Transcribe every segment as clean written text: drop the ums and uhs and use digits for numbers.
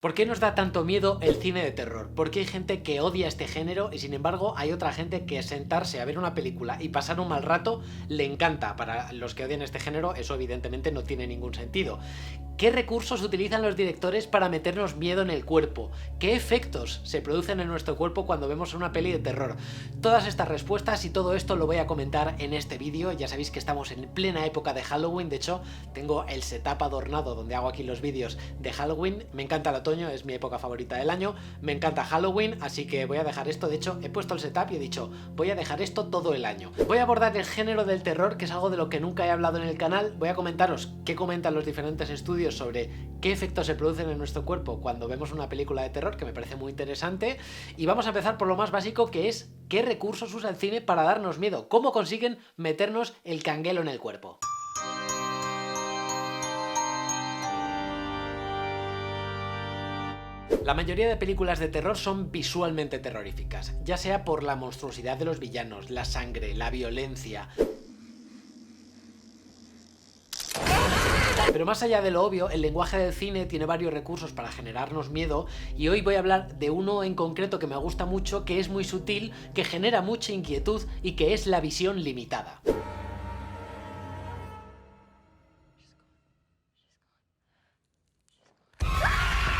¿Por qué nos da tanto miedo el cine de terror? ¿Por qué hay gente que odia este género y sin embargo hay otra gente que sentarse a ver una película y pasar un mal rato le encanta? Para los que odian este género eso evidentemente no tiene ningún sentido. ¿Qué recursos utilizan los directores para meternos miedo en el cuerpo? ¿Qué efectos se producen en nuestro cuerpo cuando vemos una peli de terror? Todas estas respuestas y todo esto lo voy a comentar en este vídeo. Ya sabéis que estamos en plena época de Halloween. De hecho, tengo el setup adornado donde hago aquí los vídeos de Halloween. Me encanta el otoño, es mi época favorita del año. Me encanta Halloween, así que voy a dejar esto. De hecho, he puesto el setup y he dicho, voy a dejar esto todo el año. Voy a abordar el género del terror, que es algo de lo que nunca he hablado en el canal. Voy a comentaros qué comentan los diferentes estudios sobre qué efectos se producen en nuestro cuerpo cuando vemos una película de terror, que me parece muy interesante. Y vamos a empezar por lo más básico, que es qué recursos usa el cine para darnos miedo, cómo consiguen meternos el canguelo en el cuerpo. La mayoría de películas de terror son visualmente terroríficas, ya sea por la monstruosidad de los villanos, la sangre, la violencia. Pero más allá de lo obvio, el lenguaje del cine tiene varios recursos para generarnos miedo y hoy voy a hablar de uno en concreto que me gusta mucho, que es muy sutil, que genera mucha inquietud y que es la visión limitada.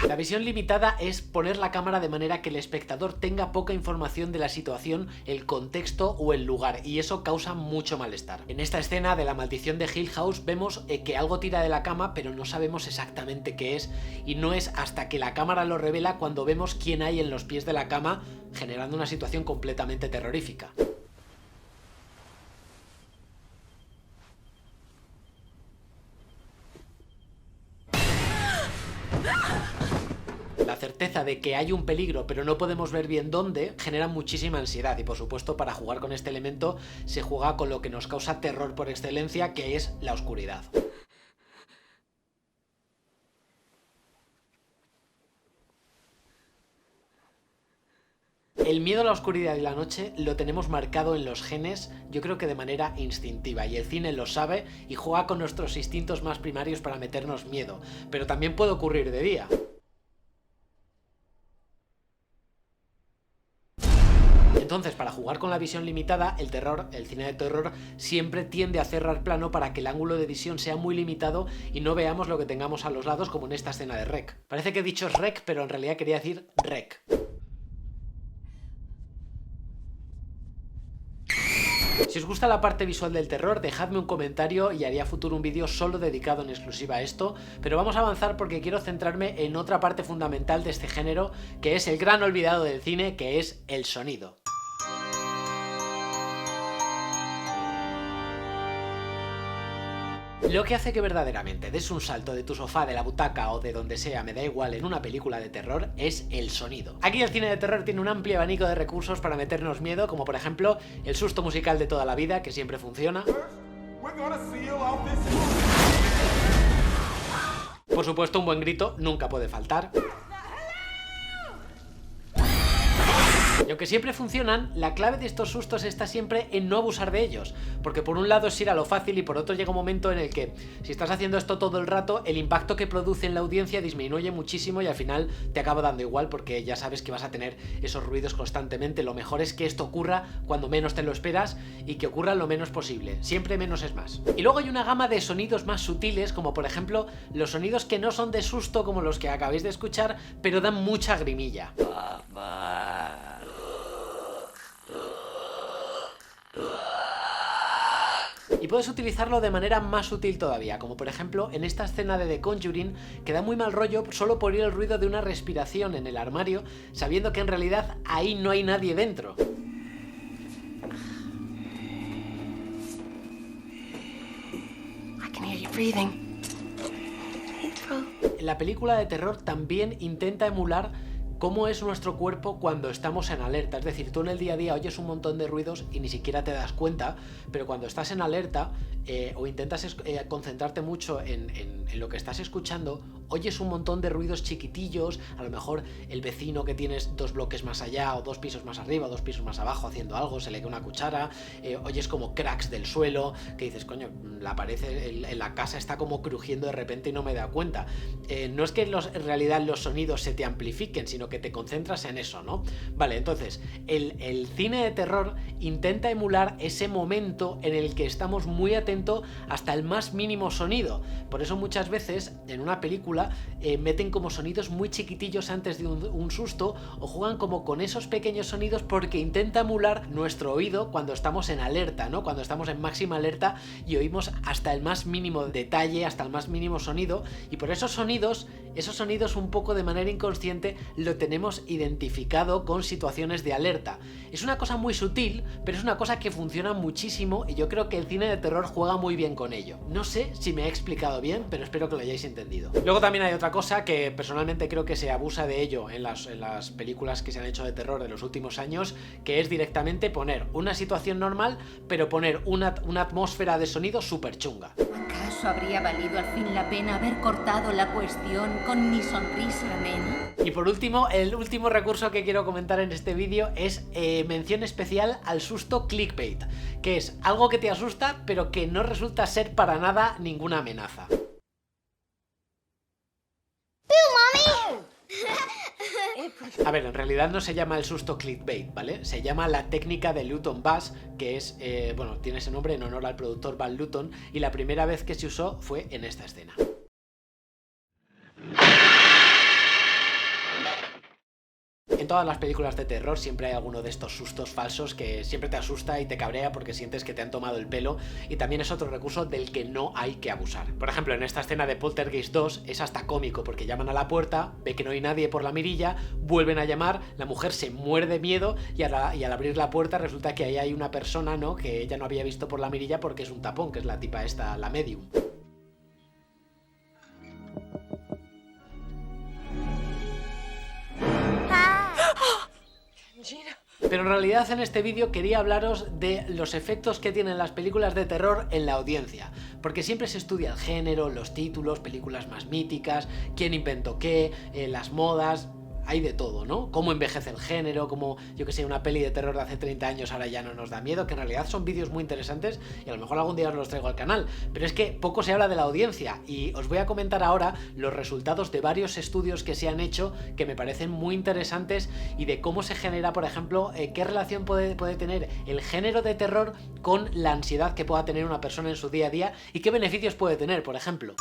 La visión limitada es poner la cámara de manera que el espectador tenga poca información de la situación, el contexto o el lugar, y eso causa mucho malestar. En esta escena de la maldición de Hill House vemos que algo tira de la cama, pero no sabemos exactamente qué es, y no es hasta que la cámara lo revela cuando vemos quién hay en los pies de la cama, generando una situación completamente terrorífica. La certeza de que hay un peligro pero no podemos ver bien dónde genera muchísima ansiedad y por supuesto para jugar con este elemento se juega con lo que nos causa terror por excelencia, que es la oscuridad. El miedo a la oscuridad y la noche lo tenemos marcado en los genes, yo creo que de manera instintiva, y el cine lo sabe y juega con nuestros instintos más primarios para meternos miedo, pero también puede ocurrir de día. Entonces, para jugar con la visión limitada, el cine de terror siempre tiende a cerrar plano para que el ángulo de visión sea muy limitado y no veamos lo que tengamos a los lados, como en esta escena de REC. Parece que he dicho REC, pero en realidad quería decir REC. Si os gusta la parte visual del terror, dejadme un comentario y haría futuro un vídeo solo dedicado en exclusiva a esto, pero vamos a avanzar porque quiero centrarme en otra parte fundamental de este género, que es el gran olvidado del cine, que es el sonido. Lo que hace que verdaderamente des un salto de tu sofá, de la butaca o de donde sea, me da igual, en una película de terror, es el sonido. Aquí el cine de terror tiene un amplio abanico de recursos para meternos miedo, como por ejemplo el susto musical de toda la vida, que siempre funciona. Por supuesto, un buen grito nunca puede faltar. Y aunque siempre funcionan, la clave de estos sustos está siempre en no abusar de ellos, porque por un lado es ir a lo fácil y por otro llega un momento en el que si estás haciendo esto todo el rato, el impacto que produce en la audiencia disminuye muchísimo y al final te acaba dando igual porque ya sabes que vas a tener esos ruidos constantemente. Lo mejor es que esto ocurra cuando menos te lo esperas y que ocurra lo menos posible, siempre menos es más. Y luego hay una gama de sonidos más sutiles, como por ejemplo los sonidos que no son de susto como los que acabáis de escuchar, pero dan mucha grimilla. Y puedes utilizarlo de manera más sutil todavía, como por ejemplo en esta escena de The Conjuring, que da muy mal rollo solo por oír el ruido de una respiración en el armario, sabiendo que en realidad ahí no hay nadie dentro. La película de terror también intenta emular cómo es nuestro cuerpo cuando estamos en alerta. Es decir, tú en el día a día oyes un montón de ruidos y ni siquiera te das cuenta, pero cuando estás en alerta o intentas concentrarte mucho en lo que estás escuchando, oyes un montón de ruidos chiquitillos, a lo mejor el vecino que tienes 2 bloques más allá o 2 pisos más arriba o 2 pisos más abajo haciendo algo, se le cae una cuchara, oyes como cracks del suelo, que dices, coño, la pared en la casa está como crujiendo de repente y no me da cuenta. No es que en realidad los sonidos se te amplifiquen, sino que te concentras en eso, ¿no? Vale, entonces, el cine de terror intenta emular ese momento en el que estamos muy atentos hasta el más mínimo sonido. Por eso muchas veces en una película meten como sonidos muy chiquitillos antes de un susto, o juegan como con esos pequeños sonidos porque intenta emular nuestro oído cuando estamos en alerta, ¿no? Cuando estamos en máxima alerta y oímos hasta el más mínimo detalle, hasta el más mínimo sonido, y por esos sonidos un poco de manera inconsciente lo tenemos identificado con situaciones de alerta. Es una cosa muy sutil, pero es una cosa que funciona muchísimo y yo creo que el cine de terror juega muy bien con ello. No sé si me he explicado bien, pero espero que lo hayáis entendido. Luego también hay otra cosa que personalmente creo que se abusa de ello en las películas que se han hecho de terror de los últimos años, que es directamente poner una situación normal, pero poner una atmósfera de sonido súper chunga. ¿Acaso habría valido al fin la pena haber cortado la cuestión con mi sonrisa, nena? Y por último, el último recurso que quiero comentar en este vídeo es mención especial al susto clickbait, que es algo que te asusta pero que no resulta ser para nada ninguna amenaza. A ver, en realidad no se llama el susto clickbait, ¿vale? Se llama la técnica de Luton Bass, que es, bueno, tiene ese nombre en honor al productor Val Luton, y la primera vez que se usó fue en esta escena. En todas las películas de terror siempre hay alguno de estos sustos falsos que siempre te asusta y te cabrea porque sientes que te han tomado el pelo, y también es otro recurso del que no hay que abusar. Por ejemplo, en esta escena de Poltergeist 2 es hasta cómico porque llaman a la puerta, ve que no hay nadie por la mirilla, vuelven a llamar, la mujer se muere de miedo y al abrir la puerta resulta que ahí hay una persona, ¿no?, que ella no había visto por la mirilla porque es un tapón, que es la tipa esta, la medium. Pero en realidad en este vídeo quería hablaros de los efectos que tienen las películas de terror en la audiencia, porque siempre se estudia el género, los títulos, películas más míticas, quién inventó qué, las modas. Hay de todo, ¿no? Cómo envejece el género, como, yo que sé, una peli de terror de hace 30 años ahora ya no nos da miedo, que en realidad son vídeos muy interesantes y a lo mejor algún día os los traigo al canal, pero es que poco se habla de la audiencia y os voy a comentar ahora los resultados de varios estudios que se han hecho que me parecen muy interesantes y de cómo se genera, por ejemplo, qué relación puede tener el género de terror con la ansiedad que pueda tener una persona en su día a día y qué beneficios puede tener, por ejemplo.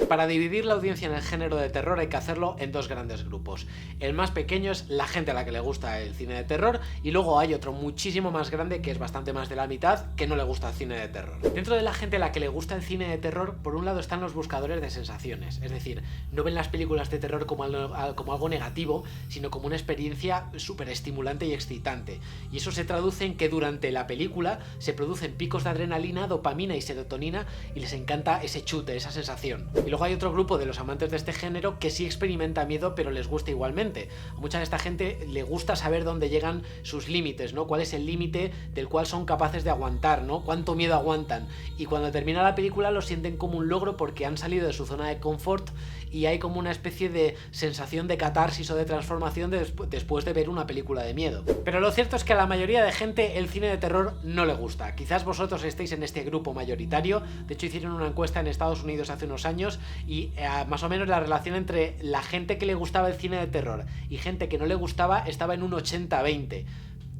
Para dividir la audiencia en el género de terror hay que hacerlo en dos grandes grupos. El más pequeño es la gente a la que le gusta el cine de terror y luego hay otro muchísimo más grande que es bastante más de la mitad que no le gusta el cine de terror. Dentro de la gente a la que le gusta el cine de terror, por un lado están los buscadores de sensaciones, es decir, no ven las películas de terror como algo negativo, sino como una experiencia súper estimulante y excitante. Y eso se traduce en que durante la película se producen picos de adrenalina, dopamina y serotonina y les encanta ese chute, esa sensación. Y luego hay otro grupo de los amantes de este género que sí experimenta miedo pero les gusta igualmente. A mucha de esta gente le gusta saber dónde llegan sus límites, ¿no? Cuál es el límite del cual son capaces de aguantar, ¿no? Cuánto miedo aguantan. Y cuando termina la película lo sienten como un logro porque han salido de su zona de confort y hay como una especie de sensación de catarsis o de transformación después de ver una película de miedo. Pero lo cierto es que a la mayoría de gente el cine de terror no le gusta. Quizás vosotros estéis en este grupo mayoritario. De hecho hicieron una encuesta en Estados Unidos hace unos años y más o menos la relación entre la gente que le gustaba el cine de terror y gente que no le gustaba estaba en un 80-20.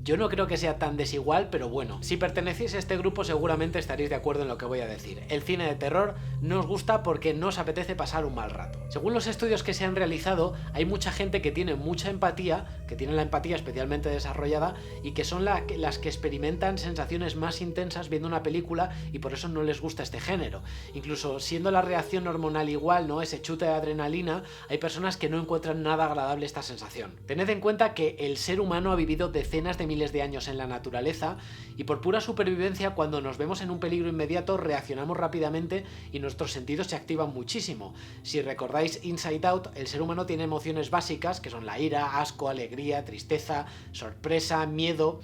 Yo no creo que sea tan desigual, pero bueno, si pertenecéis a este grupo seguramente estaréis de acuerdo en lo que voy a decir. El cine de terror no os gusta porque no os apetece pasar un mal rato. Según los estudios que se han realizado, hay mucha gente que tiene mucha empatía, que tiene la empatía especialmente desarrollada y que son las que experimentan sensaciones más intensas viendo una película y por eso no les gusta este género. Incluso siendo la reacción hormonal igual, ¿no? Ese chute de adrenalina, hay personas que no encuentran nada agradable esta sensación. Tened en cuenta que el ser humano ha vivido decenas de miles de años en la naturaleza y por pura supervivencia cuando nos vemos en un peligro inmediato reaccionamos rápidamente y nuestros sentidos se activan muchísimo. Si recordáis Inside Out, el ser humano tiene emociones básicas, que son la ira, asco, alegría, tristeza, sorpresa, miedo.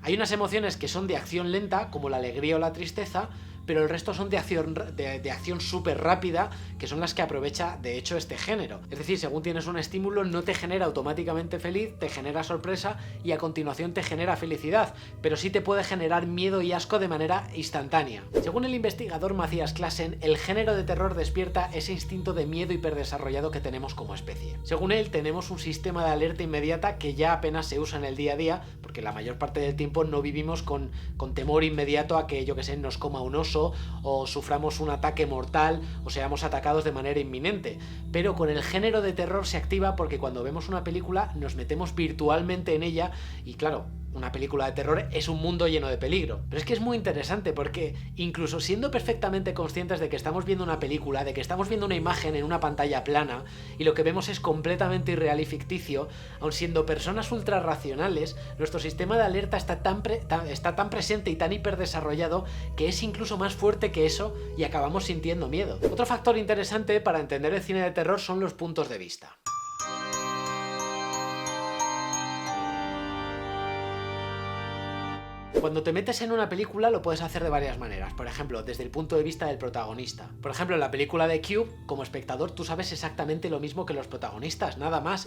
Hay unas emociones que son de acción lenta, como la alegría o la tristeza, pero el resto son de acción súper rápida, que son las que aprovecha de hecho este género. Es decir, según tienes un estímulo no te genera automáticamente feliz, te genera sorpresa y a continuación te genera felicidad, pero sí te puede generar miedo y asco de manera instantánea. Según el investigador Matthias Classen, el género de terror despierta ese instinto de miedo hiperdesarrollado que tenemos como especie. Según él, tenemos un sistema de alerta inmediata que ya apenas se usa en el día a día, porque la mayor parte del tiempo no vivimos con temor inmediato a que, yo que sé, nos coma un oso, o suframos un ataque mortal o seamos atacados de manera inminente. Pero con el género de terror se activa porque cuando vemos una película nos metemos virtualmente en ella y claro, una película de terror es un mundo lleno de peligro. Pero es que es muy interesante porque incluso siendo perfectamente conscientes de que estamos viendo una película, de que estamos viendo una imagen en una pantalla plana y lo que vemos es completamente irreal y ficticio, aun siendo personas ultra racionales, nuestro sistema de alerta está tan presente y tan hiperdesarrollado que es incluso más fuerte que eso y acabamos sintiendo miedo. Otro factor interesante para entender el cine de terror son los puntos de vista. Cuando te metes en una película lo puedes hacer de varias maneras, por ejemplo, desde el punto de vista del protagonista. Por ejemplo, en la película de Cube, como espectador tú sabes exactamente lo mismo que los protagonistas, nada más.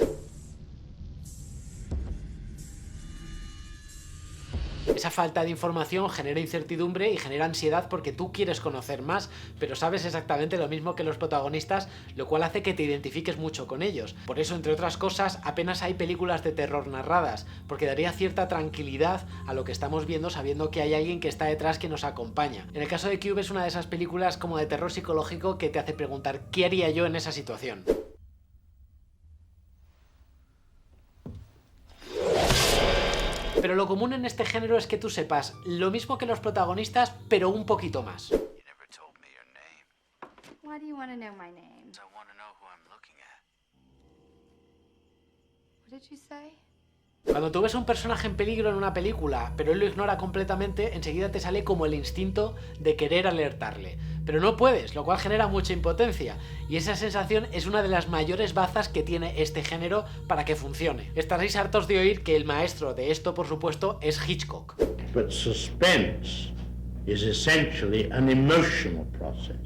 Esa falta de información genera incertidumbre y genera ansiedad porque tú quieres conocer más, pero sabes exactamente lo mismo que los protagonistas, lo cual hace que te identifiques mucho con ellos. Por eso, entre otras cosas, apenas hay películas de terror narradas, porque daría cierta tranquilidad a lo que estamos viendo sabiendo que hay alguien que está detrás que nos acompaña. En el caso de Cube es una de esas películas como de terror psicológico que te hace preguntar ¿qué haría yo en esa situación? Pero lo común en este género es que tú sepas lo mismo que los protagonistas, pero un poquito más. Cuando tú ves a un personaje en peligro en una película, pero él lo ignora completamente, enseguida te sale como el instinto de querer alertarle. Pero no puedes, lo cual genera mucha impotencia. Y esa sensación es una de las mayores bazas que tiene este género para que funcione. Estaréis hartos de oír que el maestro de esto, por supuesto, es Hitchcock. But suspense is essentially an emotional process.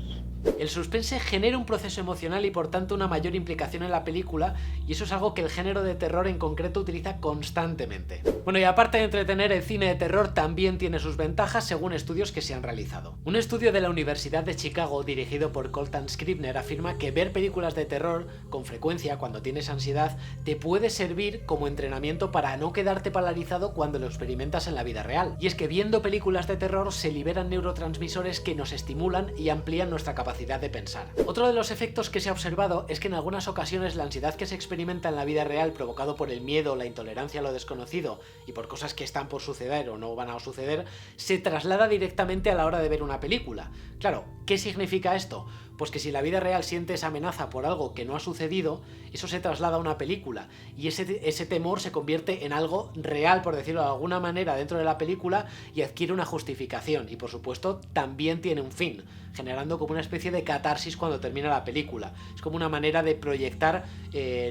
El suspense genera un proceso emocional y por tanto una mayor implicación en la película, y eso es algo que el género de terror en concreto utiliza constantemente. Bueno, y aparte de entretener, el cine de terror también tiene sus ventajas según estudios que se han realizado. Un estudio de la Universidad de Chicago dirigido por Coltan Scribner afirma que ver películas de terror con frecuencia cuando tienes ansiedad te puede servir como entrenamiento para no quedarte paralizado cuando lo experimentas en la vida real. Y es que viendo películas de terror se liberan neurotransmisores que nos estimulan y amplían nuestra capacidad de pensar. Otro de los efectos que se ha observado es que en algunas ocasiones la ansiedad que se experimenta en la vida real provocado por el miedo, la intolerancia a lo desconocido y por cosas que están por suceder o no van a suceder, se traslada directamente a la hora de ver una película. Claro, ¿qué significa esto? Pues que si en la vida real sientes amenaza por algo que no ha sucedido, eso se traslada a una película y ese temor se convierte en algo real, por decirlo de alguna manera, dentro de la película y adquiere una justificación y por supuesto también tiene un fin, generando como una especie de catarsis cuando termina la película. Es como una manera de proyectar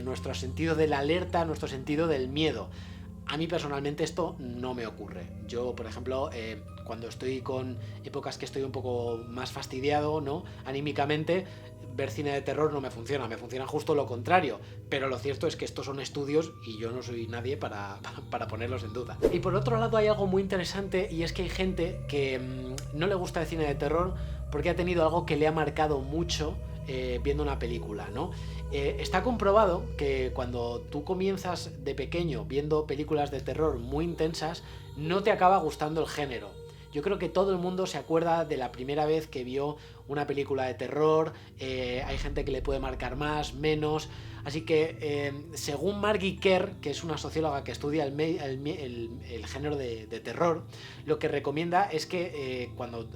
nuestro sentido de la alerta, nuestro sentido del miedo. A mí personalmente esto no me ocurre. Yo, por ejemplo, cuando estoy con épocas que estoy un poco más fastidiado, ¿no?, anímicamente, ver cine de terror no me funciona justo lo contrario, pero lo cierto es que estos son estudios y yo no soy nadie para ponerlos en duda. Y por otro lado hay algo muy interesante y es que hay gente que no le gusta el cine de terror porque ha tenido algo que le ha marcado mucho viendo una película, ¿no? Está comprobado que cuando tú comienzas de pequeño viendo películas de terror muy intensas, no te acaba gustando el género. Yo creo que todo el mundo se acuerda de la primera vez que vio una película de terror, hay gente que le puede marcar más, menos, así que según Margit Kerr, que es una socióloga que estudia el género de terror, lo que recomienda es que cuando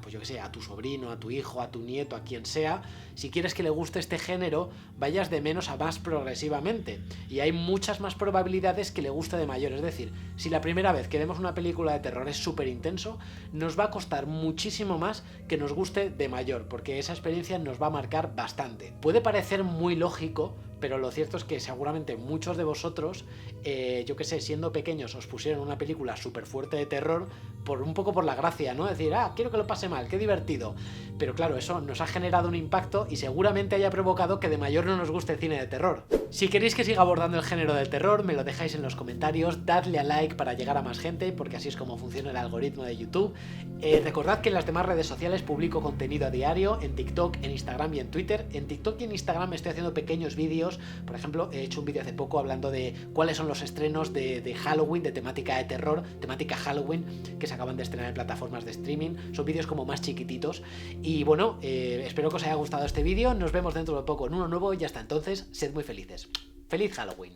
pues yo que sé, a tu sobrino, a tu hijo, a tu nieto, a quien sea, si quieres que le guste este género, vayas de menos a más progresivamente, y hay muchas más probabilidades que le guste de mayor. Es decir, si la primera vez que vemos una película de terror es súper intenso, nos va a costar muchísimo más que nos guste guste de mayor, porque esa experiencia nos va a marcar bastante. Puede parecer muy lógico, pero lo cierto es que seguramente muchos de vosotros, yo que sé, siendo pequeños os pusieron una película súper fuerte de terror un poco por la gracia, ¿no? Decir, quiero que lo pase mal, qué divertido. Pero claro, eso nos ha generado un impacto y seguramente haya provocado que de mayor no nos guste el cine de terror. Si queréis que siga abordando el género del terror, me lo dejáis en los comentarios, dadle a like para llegar a más gente, porque así es como funciona el algoritmo de YouTube. Recordad que en las demás redes sociales publico contenido a diario, en TikTok, en Instagram y en Twitter. En TikTok y en Instagram estoy haciendo pequeños vídeos. Por ejemplo, he hecho un vídeo hace poco hablando de cuáles son los estrenos de Halloween, de temática de terror, temática Halloween, que se acaban de estrenar en plataformas de streaming. Son vídeos como más chiquititos. Y bueno, espero que os haya gustado este vídeo. Nos vemos dentro de poco en uno nuevo y hasta entonces, sed muy felices. ¡Feliz Halloween!